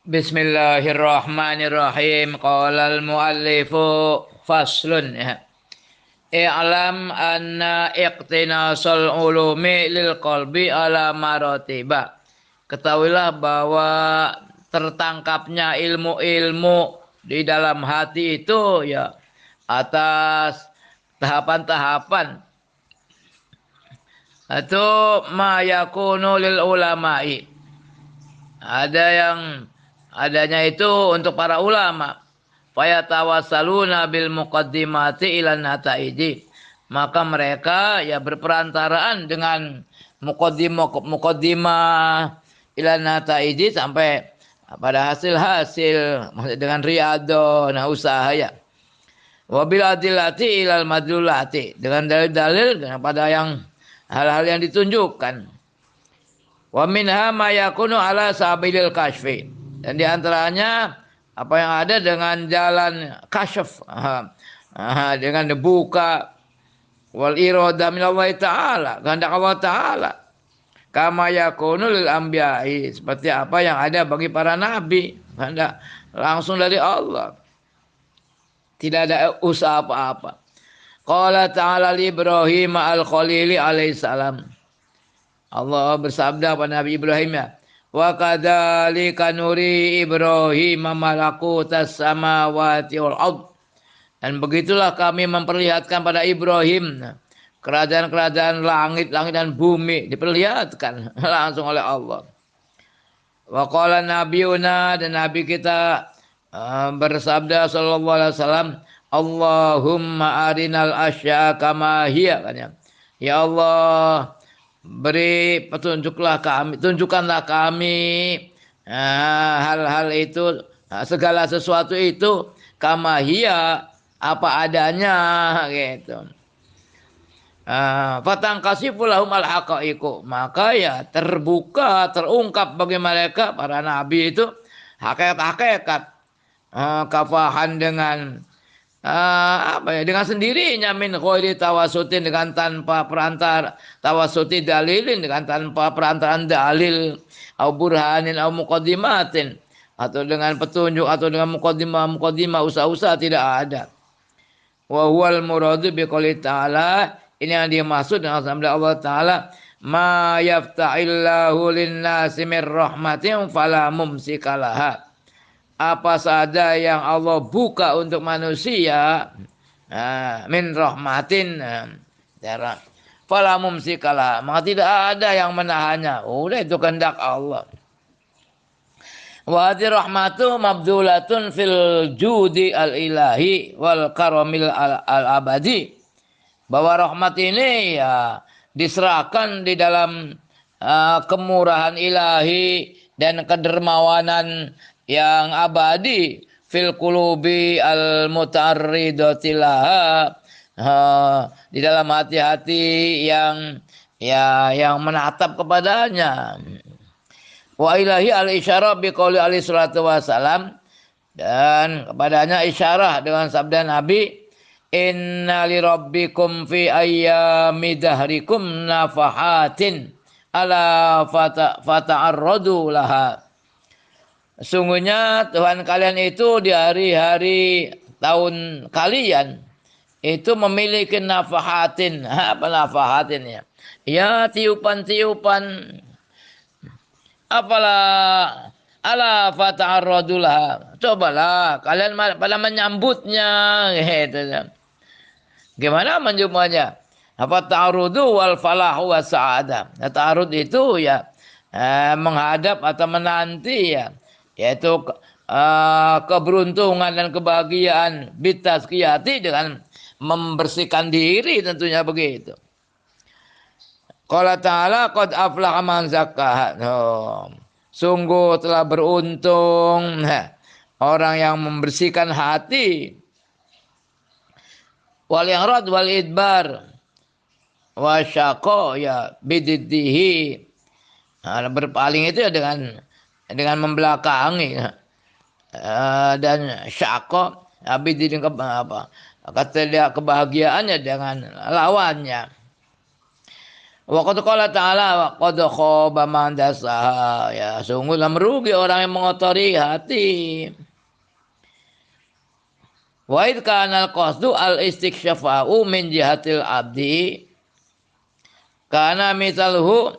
Bismillahirrahmanirrahim. Qala al-muallifu faslun ya. I'lam anna iqtinasal ulumi lil qalbi ala maratiba. Ketahuilah bahwa tertangkapnya ilmu-ilmu di dalam hati itu ya atas tahapan-tahapan atau ma yakunu lil ulama'i. Ada yang adanya itu untuk para ulama. Fayatawassaluna bil muqaddimati ilan nataiji. Maka mereka ya berperantaraan dengan muqaddimah ilan nataiji sampai pada hasil-hasil dengan riyadhah, nah usaha ya. Wabil adillati ilal madlulati, dengan dalil-dalil pada yang hal-hal yang ditunjukkan. Wa minha ma yakunu ala sabilil kasfi. Dan di antaranya apa yang ada dengan jalan kasyf, dengan dibuka wal irada min Allah taala, kehendak Allah taala. Kama yakunu lil anbiya'i, seperti apa yang ada bagi para nabi, kehendak langsung dari Allah. Tidak ada usaha apa-apa. Qala ta'ala li Ibrahim al-Khalili alaihissalam. Allah bersabda pada Nabi Ibrahim ya. Wa kadzalika nuri Ibrahim malakutas samawati wal ard. Dan begitulah kami memperlihatkan pada Ibrahim kerajaan-kerajaan langit dan bumi diperlihatkan langsung oleh Allah. Wa qala nabiyuna, dan nabi kita bersabda sallallahu alaihi wasallam, Allahumma arinal asya kama hiya, kan ya Allah, beri petunjuklah kami, tunjukkanlah kami hal-hal itu, segala sesuatu itu kama hiya, apa adanya gitu. Fatangkasifu lahum al-haqaiqu, maka ya terbuka, terungkap bagi mereka para nabi itu hakikat-hakikat, kafahan dengan dengan sendirinya, min ghairi tawasutin, dengan tanpa perantara, tawasuti dalilin, dengan tanpa perantaraan dalil, au burhanin au muqaddimatin, atau dengan petunjuk atau dengan muqaddimah usaha-usaha, tidak ada. Wa huwal muradu biqouli ta'ala, ini yang dimaksud dengan sabda Allah taala, ma yafta'illahu lin-nasi mir rahmatin fala mumsikalaha. Apa saja yang Allah buka untuk manusia min rahmatin, fala mumsikalaha, maka tidak ada yang menahannya. Udah, itu kehendak Allah. Wa hadhihi rahmatu mabdulatun fil judi al-ilahi wal karamil al-abadi. Bahwa rahmat ini ya diserahkan di dalam kemurahan ilahi dan kedermawanan yang abadi, fil qulubi al mutaarridatilah, di dalam hati-hati yang menatap kepadanya. Wa ilahi al isyarah bi qouli alaihi salatu wasalam, dan kepadanya isyarah dengan sabda Nabi, inna li rabbikum fi ayyami dahrikum nafahatin ala fata'arradu laha. Sungguhnya Tuhan kalian itu di hari-hari tahun kalian itu memiliki nafahatin. Apa nafahatin ya? Ya, tiupan-tiupan. Apalah ala fata'arradu laha. Cobalah kalian pada menyambutnya gitu. Gimana menjumpanya? Apa ta'arudu wal falahu wa sa'adah. Ta'arud itu ya menghadap atau menanti ya, yaitu keberuntungan dan kebahagiaan, bitazkiyati, dengan membersihkan diri, tentunya begitu. Qala ta'ala qad aflaha man zakkaha. Sungguh telah beruntung orang yang membersihkan hati. Wal i'rad wal idbar wa syaqa ya bididdihi. Berpaling itu ya dengan membelakangi, dan syaqa bididdihi, apa kata dia, kebahagiaannya dengan lawannya. Wa qad qala ta'ala wa qad khaba man dasaha. Ya, sungguhlah merugi orang yang mengotori hati. Wa id kana al-qasdu al-istiksyafa'u min jihatil abdi. Karena misalhu,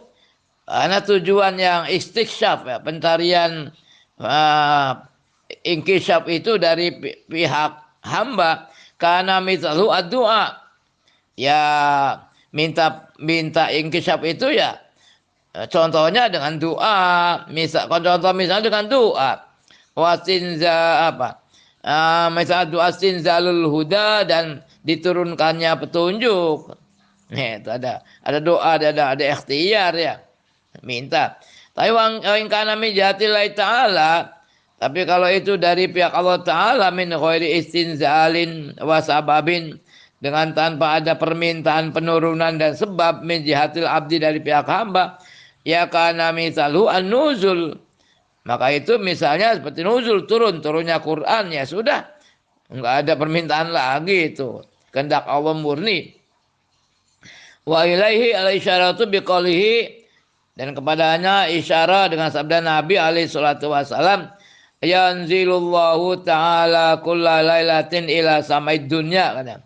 karena tujuan yang istiksyaf, ya, pencarian inkishaf itu dari pihak hamba. Karena misalhu ad-du'a, ya minta inkishaf itu ya contohnya dengan doa. Misalnya dengan doa. Wastinza apa? Misalnya doa stinzalul huda dan diturunkannya petunjuk. Nih, itu ada doa, ada ikhtiar ya. Minta. Tapi wang kana min jatillahi ta'ala, tapi kalau itu dari pihak Allah Ta'ala min ghairi istinzalin wa sababin, dengan tanpa ada permintaan penurunan dan sebab min jihatil abdi dari pihak hamba, ya kana misalu an-nuzul, maka itu misalnya seperti nuzul, turunnya Quran, ya sudah, enggak ada permintaan lagi, itu kehendak Allah murni. Wa ilaihi al-isyaratu biqaulihi, dan kepadanya isyarat dengan sabda Nabi alaihi salatu wasalam, yanzilullahu ta'ala kulla lailatin ila sama'id dunya, katanya.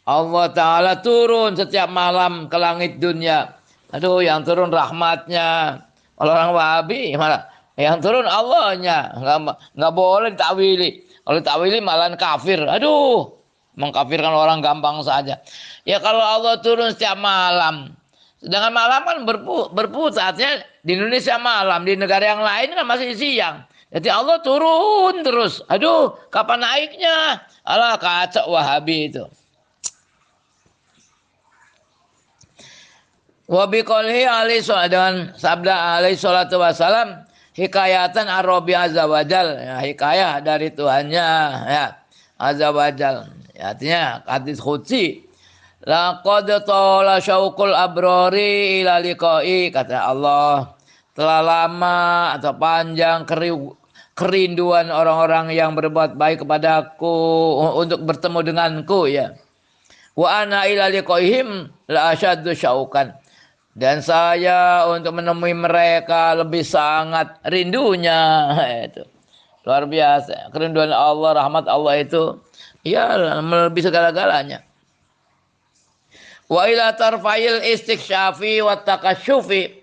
Allah Ta'ala turun setiap malam ke langit dunia. Aduh, yang turun rahmatnya. Kalau orang Wahabi malah yang turun Allahnya. Nggak boleh ditakwili. Kalau ditakwili malah kafir. Aduh, mengkafirkan orang gampang saja. Ya kalau Allah turun setiap malam. Sedangkan malam kan berputarnya di Indonesia malam. Di negara yang lain kan masih siang. Jadi Allah turun terus. Aduh, kapan naiknya? Alah, kacau Wahabi itu. Wa biqaulihi alaihi dengan sabda alaihi salatu wasalam hikayatan ar-Rabbi azza wajal, ya, hikayah dari Tuhannya, ya, azza wajal, ya, artinya hadis qudsi, laqad tala syauqul abrari ila liqai, kata Allah, telah lama atau panjang kerinduan orang-orang yang berbuat baik kepadaku untuk bertemu denganku, ya. Wa ana ila liqaihim la asyaddu syauqan, dan saya untuk menemui mereka lebih sangat rindunya. Itu luar biasa, kerinduan Allah, rahmat Allah itu ya melebihi segala-galanya. Wa ila tarfa'il istiksyafi wa takasyufi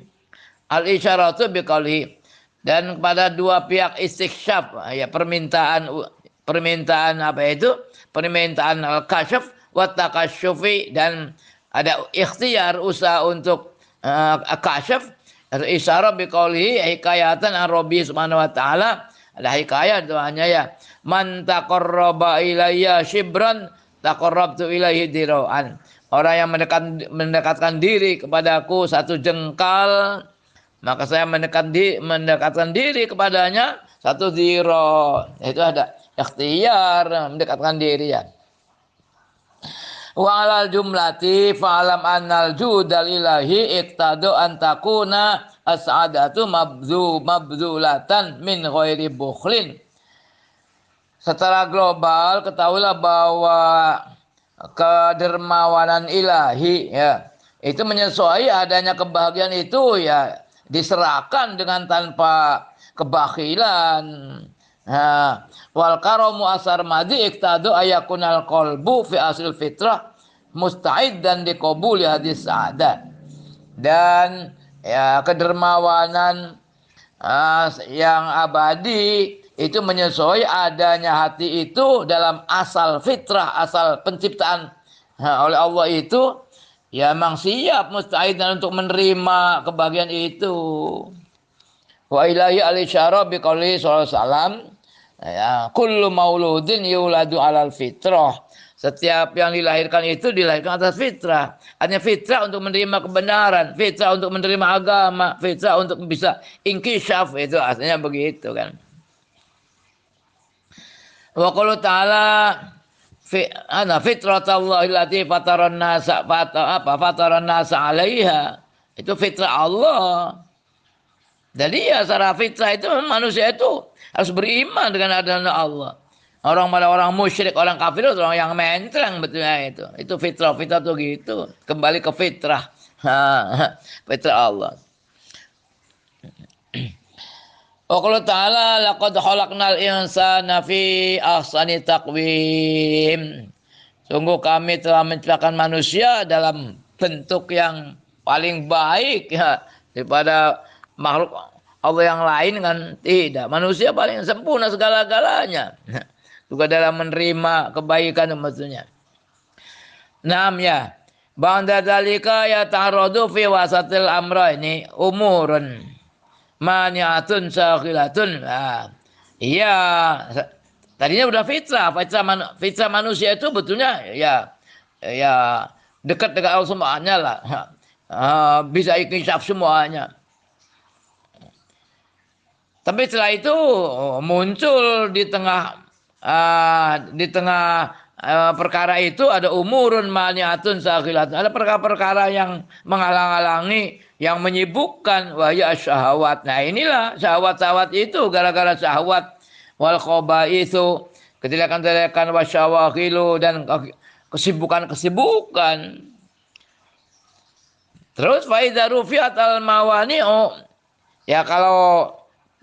al-isyaratu biqaulihi, dan kepada dua pihak istiksyaf, ya, permintaan apa itu? Permintaan al-kasyf wa takasyufi, dan ada ikhtiar, usaha untuk kasyf, isyarah biqaulihi hikayatan ar-Rabbi subhanahu wa ta'ala, ada hikayat doanya, ya, man taqarraba ilayya shibran taqarrabtu ilaihi dira'an, orang yang mendekatkan diri kepadaku satu jengkal, maka saya mendekatkan diri kepadanya satu zira. Itu ada ikhtiar mendekatkan diri, ya. Wa alal jumlati fa'alam annal judal ilahi iqtadu an takuna as'adatu mabzulatan min ghairi bukhlin. Secara global ketahuilah bahwa kedermawanan ilahi, ya, itu menyesuaikan adanya kebahagiaan itu, ya, diserahkan dengan tanpa kebakhilan. Nah, wal karamu asar madi iktadu ayakunal qalbu fi asil fitrah musta'id dan diqabuli hadis sa'adat. Dan ya kedermawanan yang abadi itu menyesuaikan adanya hati itu dalam asal fitrah, asal penciptaan oleh Allah itu, ya, memang siap musta'id untuk menerima kebahagiaan itu. Wa ilahi al-isyarah biqauli sallallahu alaihi wasallam, ya, kullu mauludin yuladu alal fitrah, setiap yang dilahirkan itu dilahirkan atas fitrah. Hanya fitrah untuk menerima kebenaran, fitrah untuk menerima agama, fitrah untuk bisa inkishaf, itu aslinya begitu kan. Wa qala ta'ala fitratallahi allati fataran nasa fataran nasa 'alaiha, itu fitrah Allah. Jadi ya secara fitrah itu manusia itu harus beriman dengan adanya Allah. Orang musyrik, orang kafir, orang yang mentereng betulnya itu. Itu fitrah tuh gitu. Kembali ke fitrah. Fitrah Allah. Allah Ta'ala laqad khalaqnal insana fi ahsani taqwim. Sungguh kami telah menciptakan manusia dalam bentuk yang paling baik ya, daripada makhluk Allah yang lain kan tidak. Manusia paling sempurna segala-galanya. Juga dalam menerima kebaikan maksudnya. Naam ya. Ba'da dzalika ya ta'arradu fi wasatil amra ini umurun maniatun sakhilatun. Iya, tadinya udah fitrah manusia itu betulnya ya dekat dengan Allah semuanya lah. Bisa ikhtisaf semuanya. Tapi setelah itu muncul di tengah perkara itu ada umurun maniatun sakhilatun. Ada perkara-perkara yang menghalang-halangi, yang menyibukkan wahya syahwat. Nah inilah syahwat-syahwat itu gara-gara syahwat wal khaba'itsu, kejelekan-kejelekan wasyawaghilu dan kesibukan-kesibukan. Terus fa idza rufi'at al mawani'u, ya kalau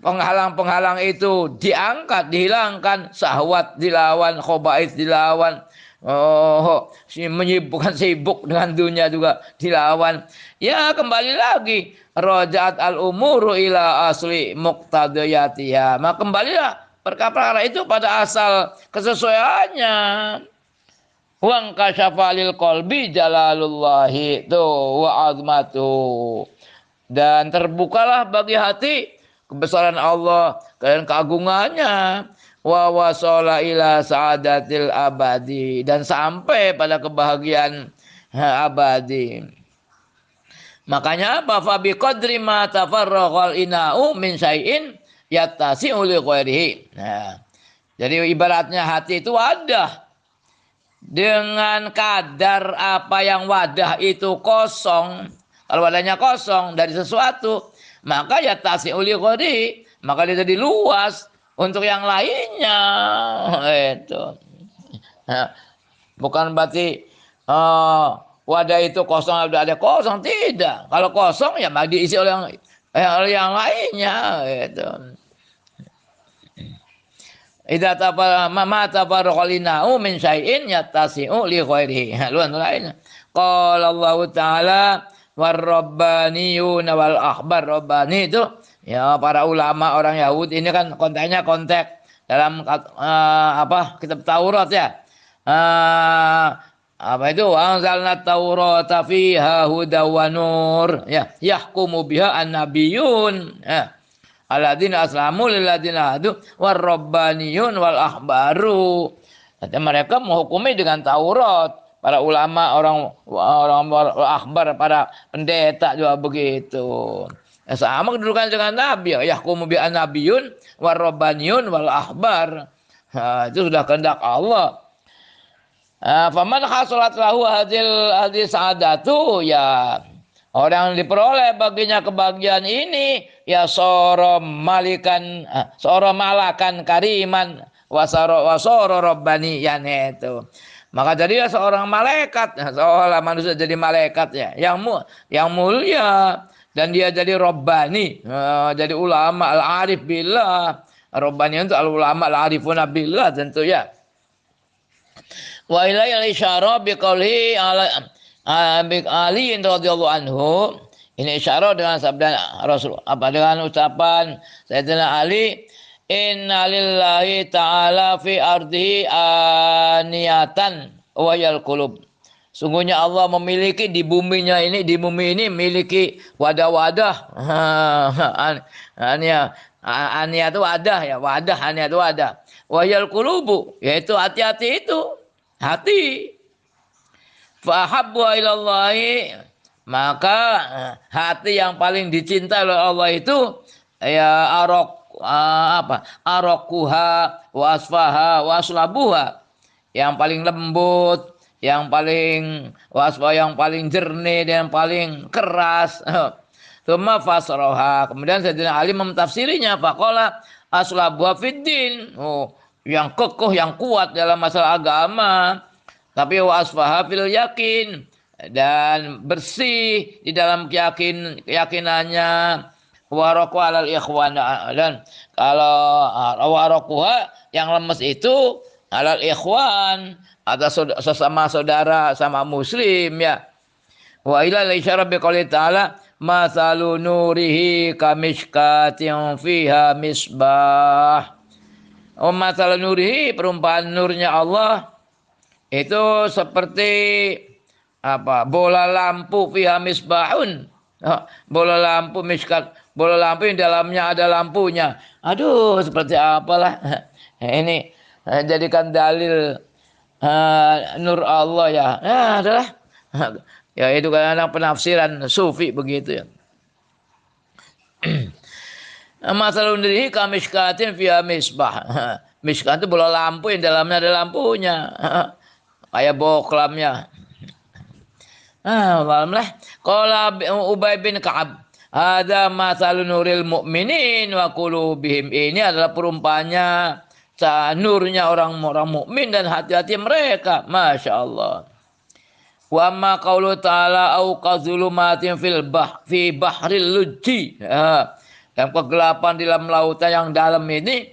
penghalang-penghalang itu diangkat, dihilangkan, syahwat dilawan, khaba'its dilawan, menyibukkan sibuk dengan dunia juga dilawan. Ya kembali lagi raja'at al-umuru ila asli muqtadiyatiha. Maka kembalilah perkara itu pada asal kesesuaiannya. Wang kasyafalil qalbi jalalullahi tu wa azmatu. Dan terbukalah bagi hati kebesaran Allah dan keagungannya. Wa wasala ila sa'adatil abadi, dan sampai pada kebahagiaan abadi. Makanya apa? Fa bi qadri ma tafarraqal ina'u min syai'in yattasi'u li ghairihi. Nah, jadi ibaratnya hati itu wadah. Dengan kadar apa yang wadah itu kosong. Kalau wadahnya kosong dari sesuatu, maka yattasi'u li ghairihi, maka dia jadi luas untuk yang lainnya. Itu. Nah, bukan berarti wadah itu kosong, ada kosong, tidak. Kalau kosong ya diisi oleh yang lainnya. Itu. Idza tafarraqalina'u min syai'in yattasi'u li ghairihi. Luan lainnya. Qala Allah Ta'ala warrabbaniyun wal akhbar. Rabbani itu ya para ulama orang Yahudi. Ini kan konteksnya konteks dalam kitab Taurat ya. Apa itu? Anzalna Taurata fiha hudaw wa nur. Ya, yahkumu biha an-nabiyyun. Ya. Alladzina aslamu lil ladzina hadu warrabbaniyun wal akhbaru. Jadi mereka menghukumi dengan Taurat. Para ulama, orang akhbar, para pendeta juga begitu. Ya, sama kedudukan dengan Nabi. Yahkumu bi an-nabiyyun warrabbaniyun wal akhbar. Itu sudah kehendak Allah. Faman hasolat lahu hadil sa'adatu, ya orang yang diperoleh baginya kebahagiaan ini ya soro malakan kariman wasoro rabbaniyan itu. Maka jadilah seorang malaikat, seolah manusia jadi malaikat ya, yang mulia, dan dia jadi rabbani, jadi ulama al-arif billah. Rabbani itu al-ulama al-arifuna billah tentu ya. Wa ilayal isyara biqauli Ali radhiyallahu anhu. Ini isyarah dengan sabda Rasul, dengan ucapan Sayyidina Ali, inna lillahi ta'ala fi ardihi aniyatan wa yal qulub. Sungguhnya Allah memiliki di bumi ini memiliki wadah-wadah. Aniyah itu wadah ya, aniyah itu wadah. Wa yal qulubu, yaitu hati-hati itu. Hati. Fahabbu ilallahi, maka hati yang paling dicintai oleh Allah itu ya arakuha wa asfaha wa aslabuha, yang paling lembut, yang paling wasfa, yang paling jernih, dan yang paling keras. Tsumma fasraha, kemudian Sayyidina Ali mentafsirinya, faqala aslabuha fiddin, yang kokoh, yang kuat dalam masalah agama. Tapi wasfaha fil yakin, dan bersih di dalam keyakinannya, waraku alal ikhwan, dan kalau warakuha yang lemes itu alal ikhwan atas sesama saudara sama muslim ya. Wa ila isyara bi qouli ta'ala masalu nurihi kamishkatin fiha misbah. Masalu nurihi, perumpamaan nurnya Allah itu seperti apa? Bola lampu fiha misbahun. Bola lampu miskat, bola lampu yang dalamnya ada lampunya. Aduh, seperti apalah. Ini jadikan dalil nur Allah ya. Adalah ya itu kan anak penafsiran sufi begitu ya. Masalun diri kamishkatin fiha misbah. Mishkat itu bola lampu yang dalamnya ada lampunya. Kayak boklamnya. Alhamdulillah. Qala Ubay bin Ka'ab, ada masalun nuril mu'minin wa qulubihim. Ini adalah perumpamannya nurnya orang-orang mukmin dan hati-hati mereka. Masya Allah. Wa amma qaulu ta'ala au qazulumatin fi bahril lujji. Yang kegelapan di dalam lautan yang dalam ini,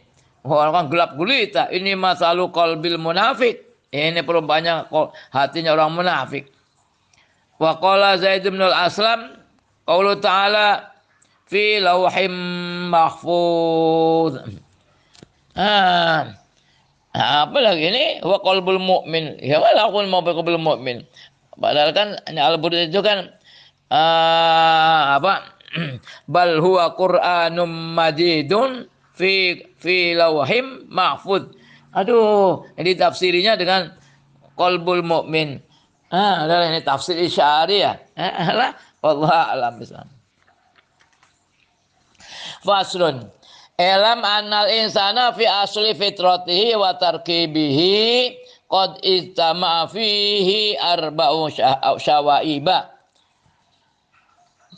orang gelap gulita. Ini masalu qalbil munafik. Ini perumpamannya hatinya orang munafik. Wa qala Zaid bin al-Aslam qaulu ta'ala fi lauhim mahfuz. Apa lagi ini? Wa qalbul mu'min. Ya wala aqul ma qalbul mu'min. Padahal kan ini Al-Burda itu kan bal huwa Qur'anum majidun fi lauhim mahfuz. Aduh, ini tafsirinya dengan qalbul mu'min. Adalah ini tafsir Isy'ari ya. Wallahu a'lam bishawab. Faslun. Elam annal insana fi asli fitratihi wa tarkibihi qad istama'a fihi arba'u syawaiba.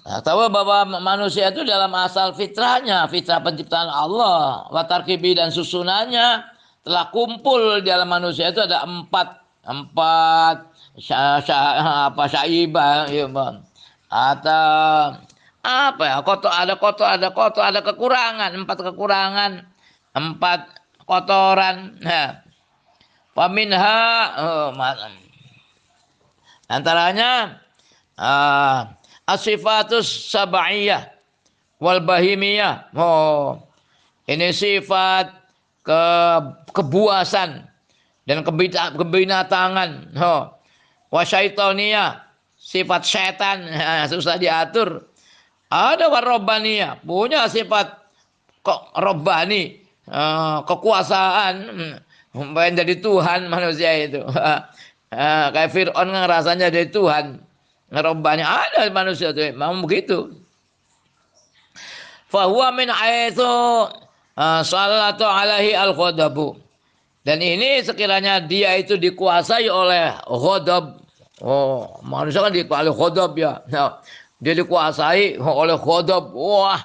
Tahu bahwa manusia itu dalam asal fitrahnya, fitrah penciptaan Allah, wa tarkibi dan susunannya telah kumpul di dalam manusia itu ada empat syaibah ya bang. Atau apa ya? Ada kekurangan, empat kotoran. Nah, paminha antaranya as-sifatus sab'iyah wal bahimiyah. Ini sifat kebuasan dan kebinatangan. Wa syaitoniyah, sifat setan, susah diatur. Ada warobbaniyah, punya sifat robbani, kekuasaan, pengen jadi Tuhan manusia itu. Kayak Fir'aun ngerasanya jadi Tuhan. Robbani ada manusia itu, memang begitu. Fahuwa min haitsu salatu alaihi al-ghadabu. Dan ini sekiranya dia itu dikuasai oleh ghadab. Manusia kan dikuasai ghadab ya. Nah, dia dikuasai oleh ghadab. Wah,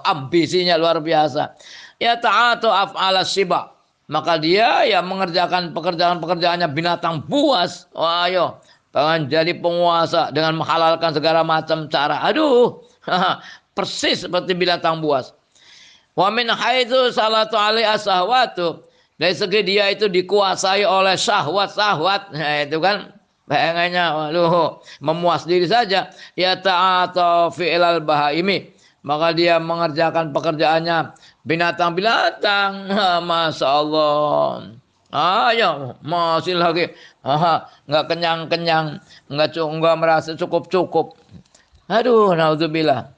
ambisinya luar biasa. Ya ta'atu af'ala siba. Maka dia ya mengerjakan pekerjaan-pekerjaannya binatang buas. Wah, ayo, pengen jadi penguasa dengan menghalalkan segala macam cara. Aduh, persis seperti binatang buas. Wa min haitsu salatu alaihi asahwatu. Dari segi dia itu dikuasai oleh syahwat-syahwat. Nah, itu kan pengennya waduh, memuas diri saja. Ya ta'ata fi'lal bahaimi. Maka dia mengerjakan pekerjaannya binatang-binatang. Masya Allah. Ayo, masih lagi. Enggak kenyang-kenyang, enggak merasa cukup-cukup. Aduh, naudzubillah.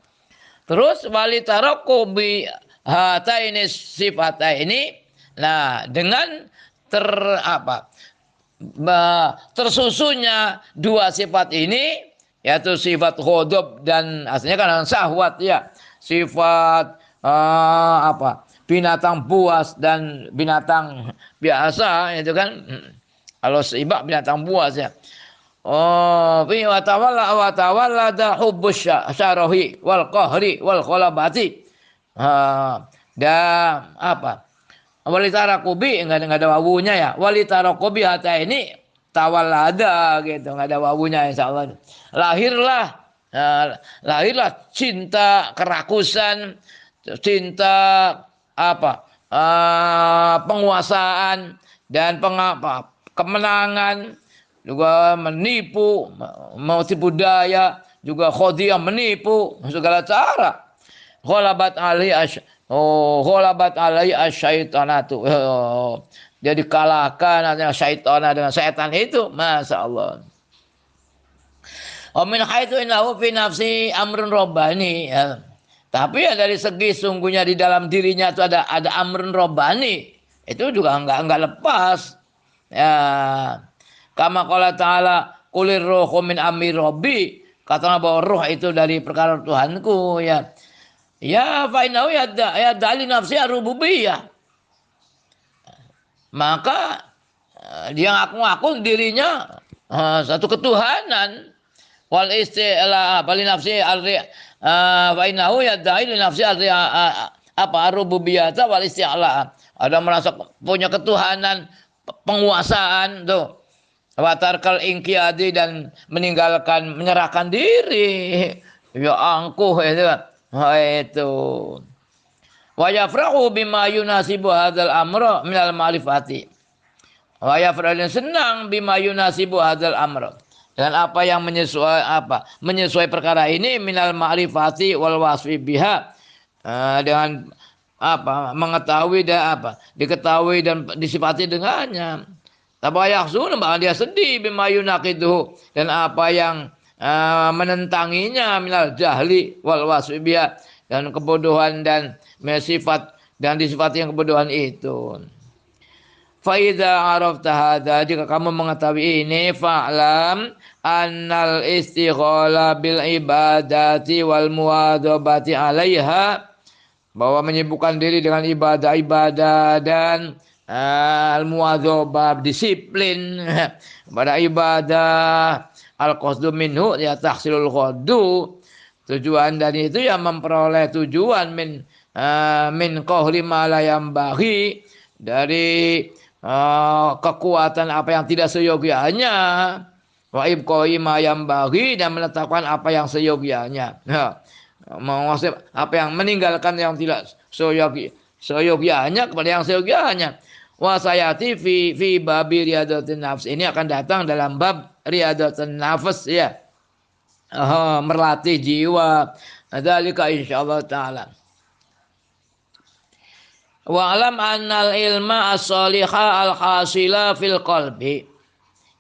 Terus wali tarokubi hata ini sifat ini. Nah, dengan tersusunnya dua sifat ini, yaitu sifat ghadab dan aslinya kan syahwat ya, sifat binatang buas dan binatang biasa itu kan. Kalau sibak binatang buas ya. Wa tawalla hubbus syarahi wal qahri wal khalabati. Dan walitarakubi enggak ada wawunya ya. Walitarakubi hata ini tawallada gitu, nggak ada wawunya insyaallah. Lahirlah cinta kerakusan, cinta apa? Penguasaan dan kemenangan, juga menipu, mau tipu daya, juga khodiah menipu segala cara. Ghalabat alai asyaitanatu. Dia dikalahkan dengan syaitan, dengan setan itu, masya Allah. Min haitsu innahu fi nafsi amrun robbani. Ya. Tapi ya dari segi sungguhnya di dalam dirinya itu ada amrun robbani. Itu juga enggak lepas. Ya. Kama qala ta'ala qulir ruhu min amri rabbi. Kata bahwa roh itu dari perkara Tuhanku ya. Ya fa innahu ya dali nafsi ar-rububiyyah. Maka dia ngaku-ngaku dirinya satu ketuhanan. Wal istilah bali nafsi fa innahu yad'i li nafsi ar-rububiyyah wal istilah. Ada merasa punya ketuhanan, penguasaan tuh. Watarkal inqiyadi dan menyerahkan diri. Ya angkuh itu. Itu. Wa yafrahu bima yunasibu hadzal amra minal ma'rifati. Wa yafrahu senang bima yunasibu hadzal amra. Dengan apa yang menyesuai perkara ini minal ma'rifati wal wasfi biha. Dengan mengetahui dan diketahui dan disifati dengannya. Tabayahzun, bahkan dia sedih bima yunaqiduhu, dan apa yang menentanginya minal jahli wal wasfi biha, dan kebodohan dan sifat dan disifati yang kebodohan itu. Fa idza arafta hadza, jika kamu mengetahui ini, fa'lam annal istighala bil ibadati wal muwadzabati 'alaiha, bahwa menyibukkan diri dengan ibadah-ibadah dan al-muwadzabah, disiplin pada ibadah, al-qasdu minhu ya tahsilul qaddu, tujuan dari itu ya memperoleh tujuan min qawli ma la yambaghi, dari kekuatan apa yang tidak seyogianya, wa ibqai ma yambaghi, dan menetapkan apa yang seyogianya. Menguasai apa yang meninggalkan yang tidak seyogianya kepada yang seyogianya. Wa sayati fi babi riyadatin nafs, ini akan datang dalam bab riyadatin nafs ya. Merlatih jiwa. Dzalika insyaallah taala. Wa alam annal ilma as-salihah al-hasila fil qalbi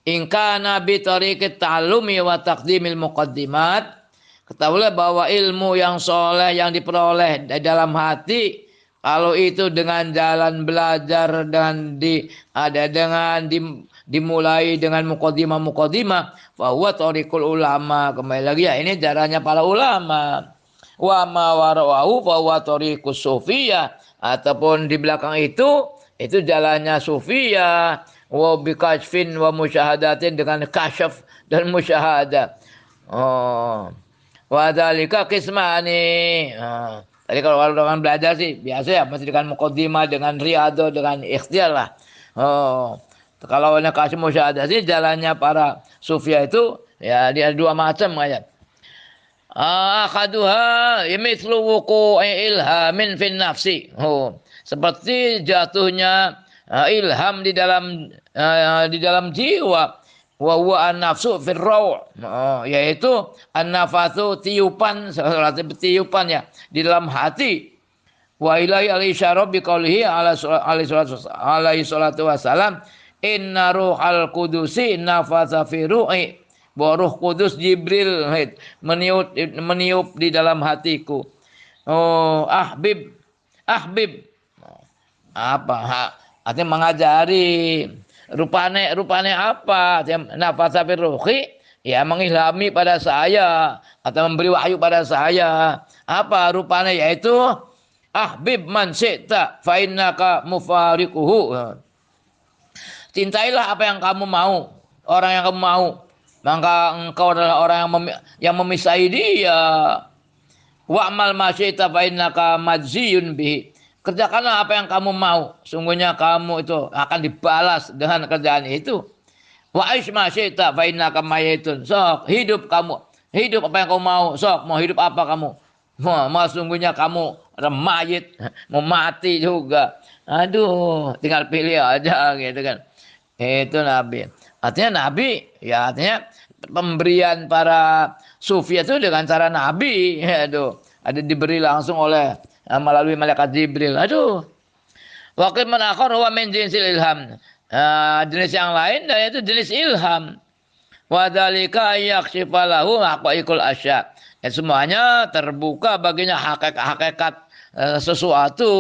in kana bi tariqit ta'allumi wa taqdimil muqaddimat. Ketahuilah bahwa ilmu yang soleh yang diperoleh dalam hati, kalau itu dengan jalan belajar dan dimulai dengan muqaddimah, bahwa thariqul ulama, kembali lagi ya, ini jalannya para ulama. Wa ma wara'u bahwa thariqus sufiyah, ataupun di belakang itu jalannya sufiyah. Wa bikashfin wa musyahadatin, dengan kasyaf dan musyahadah. Wa dzalika qismani. Tadi kalau orang belajar sih biasa ya, masih dengan muqaddimah, dengan riyadhah, dengan ikhtiar lah. Kalau yang kasih musyahadah sih jalannya para sufia itu ya, dia dua macam kayak. Akhaduha mithlu wuqu'i ilhamin fin nafsi. Seperti jatuhnya ilham di dalam jiwa. Wa huwa an-nafsu fir raw', yaitu an-nafatsu tiupan, seperti tiupan ya di dalam hati. Wa ilaihi al-isyara bi qoulihi alaihi salatu wasalam, inna ruhal qudusi nafatsa fi ru'i, bahwa Roh Kudus Jibril meniup di dalam hatiku. Ahbib artinya mengajari. Rupane apa? Nafasa fir ruhi, ya mengilhami pada saya atau memberi wahyu pada saya. Apa rupanya? Yaitu ahbib man syi'ta fa innaka mufariquhu. Cintailah apa yang kamu mau, orang yang kamu mau, maka engkau adalah orang yang memisahi dia. Wa'mal ma syi'ta fa innaka majziyun bihi. Kerjakanlah apa yang kamu mau, sungguhnya kamu itu akan dibalas dengan kerjaan itu. Wa aish ma syi'ta fa innaka mayitun. Sok, hidup kamu. Hidup apa yang kau mau. Sok, mau hidup apa kamu? Mau sungguhnya kamu mayit, mau mati juga. Aduh, tinggal pilih aja gitu kan. Itu Nabi. Artinya Nabi, ya artinya pemberian para sufi itu dengan cara Nabi. Aduh, ada diberi langsung oleh melalui malaikat Jibril. Aduh. Wakil man akhar huwa min jinsil ilham. Jenis yang lain dan itu jenis ilham. Wa dzalika yakshifa lahu haqaiqul asya. Dan semuanya terbuka baginya hakikat sesuatu.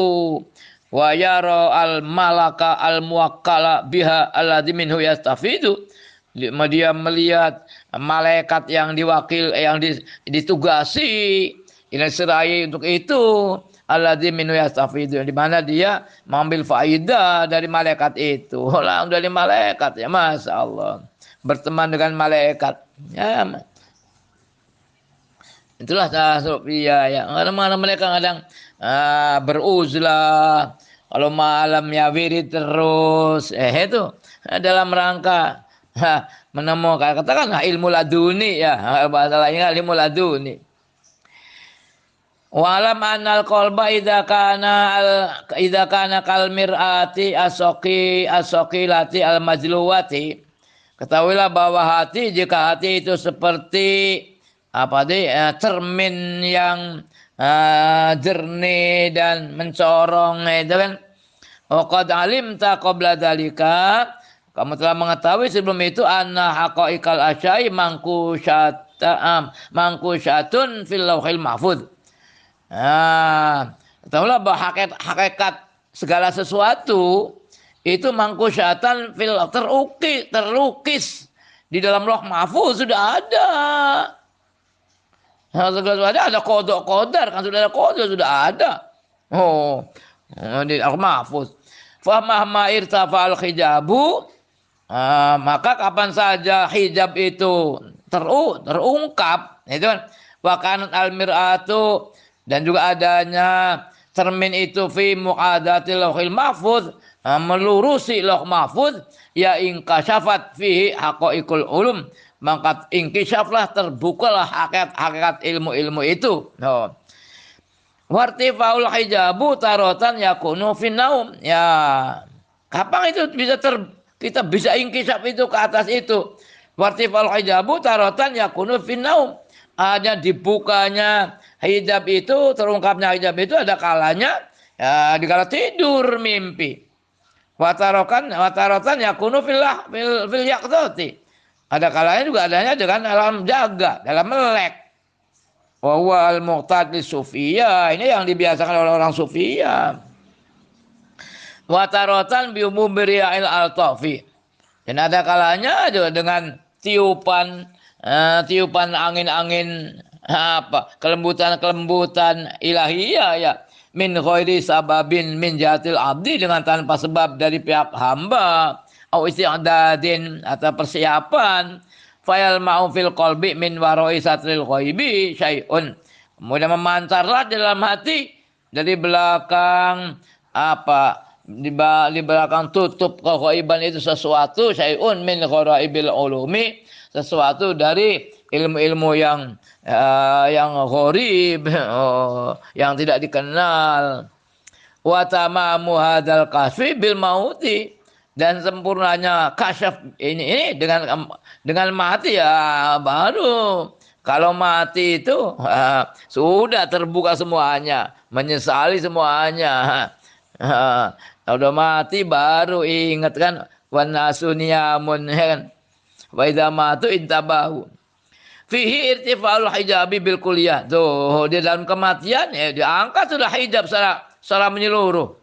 Wa yara al malaka al muwakkala biha alladzi minhu yastafidu. Dia melihat malaikat yang ditugasi, yang diserai untuk itu, alladzi minhu yastafidu, di mana dia mengambil faidah dari malaikat itu. Langsung dari malaikat ya, Masya Allah. Berteman dengan malaikat. Ya, itulah tasawufiyah ya. Kadang-kadang mereka beruzlah. Kalau malam ya wirid terus. Itu dalam rangka menemukan, katakanlah ilmu laduni ya. Bahasa lainnya ilmu laduni. Walam anal qalba idza kana kal mir'ati asaqilati al majluwati. Ketahuilah bahwa hati, jika hati itu seperti cermin yang jernih dan mencorong itu kan. Qad alimta qabla dzalika, kamu telah mengetahui sebelum itu anna haqaiqal asyai mangkusyatun fil lauhil mahfuz. Ketahuilah bahwa hakikat segala sesuatu itu mangkusyatan fil terlukis di dalam lauh mahfuz, sudah ada. Segala ada kodok-kodar kan, sudah ada kodok, sudah ada. Di lauh mahfuz. Fa mahma irtafa'al hijabu, maka kapan saja hijab itu terungkap, itu kan, wa kanat al mir'atu, dan juga adanya cermin itu fi muqadatil lauhil mahfuz, melurusi lauh mahfuz, ya ingkasyafat fihi haqaiqul ulum, maka ingkisyaflah, terbukalah hakikat ilmu-ilmu itu. Wartifaul hijabu tarotan yakunu fin naum. Ya, kapan itu kita bisa ingkisyaf itu ke atas itu? Wartifaul hijabu tarotan yakunu fin naum. Ada dibukanya hijab itu, terungkapnya hijab itu ada kalanya ya di kala tidur mimpi. Watarotan yakunu fil yaqdati. Ada kalanya juga adanya dengan alam jaga, dalam melek. Wa huwa al-muqtad lis-sufiyah. Ini yang dibiasakan oleh orang sufiyah. Watarotan bi umumi ri'il al-tafi. Dan ada kalanya juga dengan tiupan angin-angin kelembutan ilahiyah ya, min ghairi sababin min jatil abdi, dengan tanpa sebab dari pihak hamba, au isti'dadin atau persiapan, fayal ma'u fil qalbi min waroi satril ghaibi syai'un, kemudian memancarlah dalam hati dari belakang di belakang tutup keghaiban itu sesuatu, syai'un min ghaibil ulumi, sesuatu dari ilmu-ilmu yang gharib, yang tidak dikenal. Wa tamamu hadzal kasfi bil mauti, dan sempurnanya kasyaf ini dengan mati ya. Baru kalau mati itu sudah terbuka semuanya, menyesali semuanya. Udah mati baru ingat kan, wan nasuniyamun kan. Wa idza matu intabahu. Fihi irtifa'ul hijabi bil kulliyah. Tuh, di dalam kematian ya diangkat sudah hijab secara menyeluruh.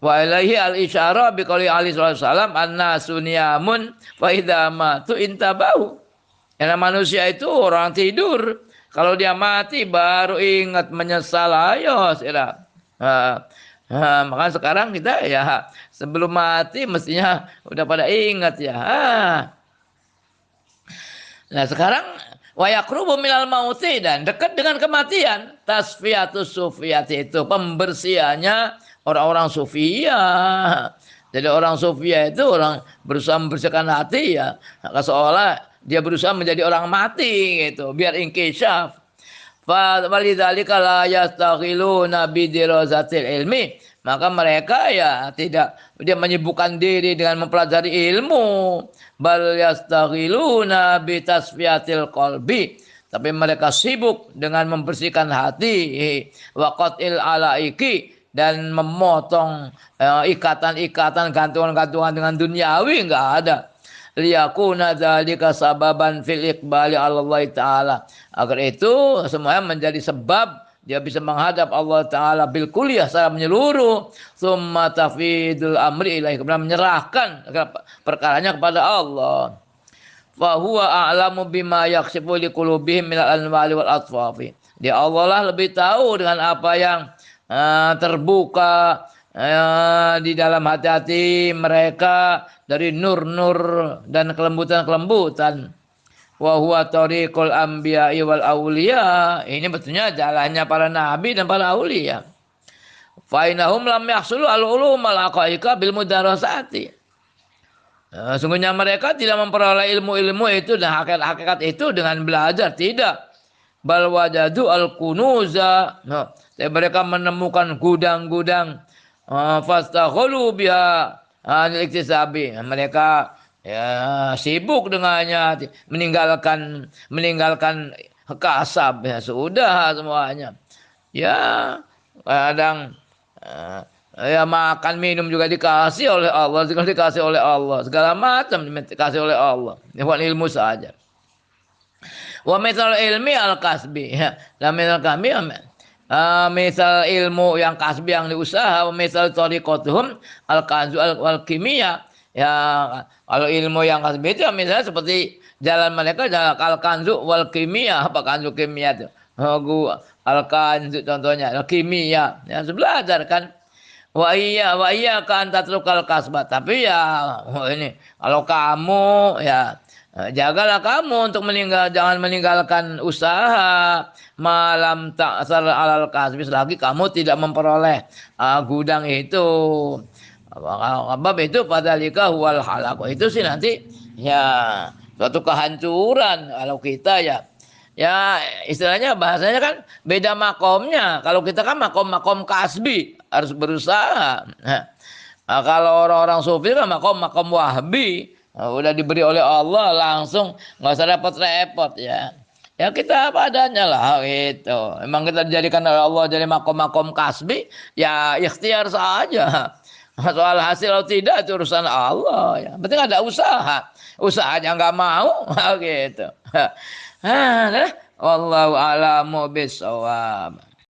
Wa ilaihi al-isyara bi qouli Ali sallallahu alaihi wasallam an-nasu niyamun wa idza matu intabahu. Karena manusia itu orang tidur, kalau dia mati baru ingat, menyesal. Ayo sira. Maka sekarang kita ya sebelum mati mestinya udah pada ingat ya. Nah sekarang wa yaqrubu minal mauti, dan dekat dengan kematian. Tasfiyatus sufiyati, itu pembersihannya orang-orang sufiyah. Jadi orang sufia itu orang berusaha membersihkan hati ya, seolah dia berusaha menjadi orang mati gitu, biar inkishaf. Walidzalika la yastaghiluna bidirasatil ilmi. Maka mereka ya tidak dia menyibukkan diri dengan mempelajari ilmu. Bal yastaghiluna bitasfiyatil qalbi. Tapi mereka sibuk dengan membersihkan hati. Wa qatil alaiki, dan memotong ikatan-ikatan, gantungan-gantungan dengan duniawi, enggak ada. Liyakuna dzalika sababan fil iqbali 'ala Allah taala, agar itu semuanya menjadi sebab dia bisa menghadap Allah taala bil kulliyah secara menyeluruh, summa tafidul amri ilaihi, kemudian menyerahkan perkaranya kepada Allah. Fa huwa a'lamu bima yakshifu liqulubihim minal anwali wal atfafi. Dia Allah lah lebih tahu dengan apa yang terbuka di dalam hati-hati mereka dari nur-nur dan kelembutan-kelembutan. Wa huwa tariqul anbiya'i wal auliya. Ini betulnya jalannya para nabi dan para aulia. Fa innahum lam yahsulu al-ulum al-haqaiqa bil mudarasati. Sungguhnya mereka tidak memperoleh ilmu-ilmu itu dan hakikat-hakikat itu dengan belajar, tidak. Bal wajadu al-kunuza. Mereka menemukan gudang-gudang fastaghulu biha anil iktisabi. Mereka ya sibuk dengannya, meninggalkan kasab, ya sudah semuanya. Ya kadang ya makan minum juga dikasih oleh Allah, juga dikasih oleh Allah, segala macam dikasih oleh Allah. Bukan ilmu saja. Wa misal ilmi al kasbi, ya. Dan misal kami misal ilmu yang kasbi yang diusaha, misal tariqatuhum al kanzu al kimia. Ya kalau ilmu yang kasbi itu misalnya seperti jalan mereka jalan al kanzu wal kimia. Apa kanzu kimia itu? Al kanzu contohnya al kimia. Ya belajar kan. Wa iya kan tatrukal kasbat. Tapi ya ini kalau kamu ya jagalah kamu untuk jangan meninggalkan usaha malam ta'sar alal kasbi, selagi kamu tidak memperoleh gudang itu. Sebab itu padalika huwal halak. Itu sih nanti ya suatu kehancuran kalau kita ya istilahnya bahasanya kan beda makomnya. Kalau kita kan makom kasbi, harus berusaha. Nah, kalau orang-orang sufi kan makom wahbi. Nah, udah diberi oleh Allah langsung, nggak usah repot-repot ya. Ya kita apa adanya lah gitu. Memang kita dijadikan oleh Allah jadi makom kasbi, ya ikhtiar saja. Soal hasil atau tidak itu urusan Allah ya. Penting ada usaha. Usahanya nggak mau gitu. Wallahu a'lamu bishawab.